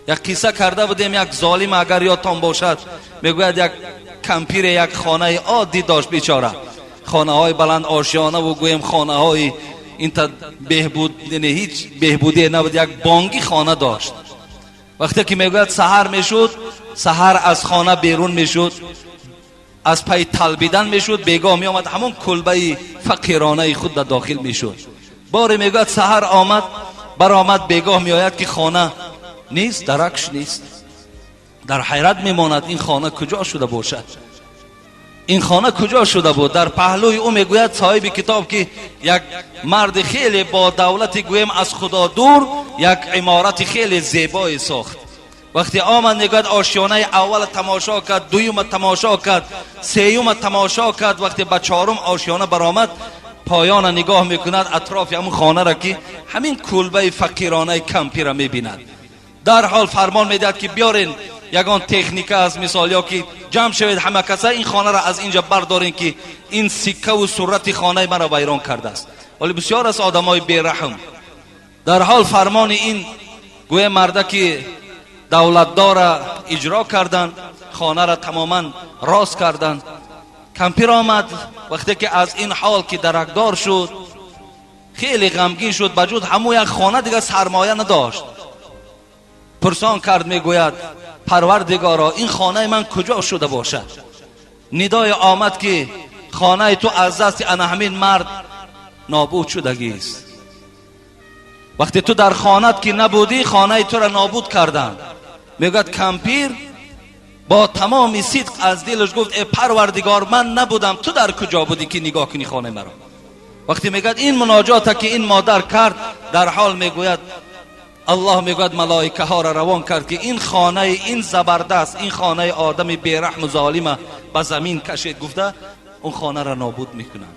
یک قصه کرده بودیم، یک ظالم اگر یادتان باشد میگوید یک کمپیر یک خانه عادی داشت بیچاره، خانه های بلند آشیانه و گویم خانه های این تا بهبود، یعنی هیچ بهبودی نبود، یک بانگی خانه داشت. وقتی که میگوید سحر میشد، سحر از خانه بیرون میشد، از پای طلبیدن میشد، بیگاه می آمد همون کلبه فقیرانه خود در داخل میشد. باری میگوید سحر آمد، برآمد، بیگاه می آید که خانه نیست، درکش نیست. در حیرت میماند این خانه کجا شده باشد، این خانه کجا شده بود. در پهلوی او میگوید صاحب کتاب که یک مرد خیلی با دولت گویم از خدا دور یک عمارت خیلی زیبایی ساخت. وقتی آمد میگوید آشیانه اول تماشا کرد، دویم تماشا کرد، سیوم تماشا کرد. وقتی به چهارم آشیانه برآمد، پایان نگاه میکند اطراف همون خانه را که همین کلبه فقیرانه کمپی را میبیند. در حال فرمان میدهد که بیارین یگان تکنیک از مثال یا که جمع شوید همه کسا این خانه را از اینجا بردارین که این سکه و صورت خانه مرا ویران کرده است. ولی بسیار از آدمای بیرحم در حال فرمان این گوی مرده که دولتدار اجرا کردند، خانه را تماما راست کردند. کمپیر آمد، وقتی که از این حال که درکدار شد خیلی غمگین شد، بجود همون یک خانه دیگه سرمایه نداشت. پرسان کرد، میگوید پروردگارا این خانه من کجا شده باشد؟ ندای آمد که خانه تو از دست انا همین مرد نابود شدگی است. وقتی تو در خانت که نبودی خانه تو را نابود کردند. میگوید کمپیر با تمام صدق از دلش گفت ای پروردگار من نبودم، تو در کجا بودی که نگاه کنی خانه مرا؟ وقتی میگوید این مناجات که این مادر کرد، در حال میگوید الله میگوید ملائکه ها را روان کرد که این خانه این زبردست، این خانه آدم بیرحم و ظالم به زمین کشید، گفته اون خانه را نابود میکنند.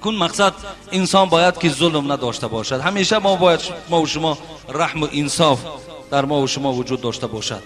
کن مقصد انسان باید که ظلم نداشته باشد. همیشه ما باید ما و شما رحم و انصاف در ما و شما وجود داشته باشد.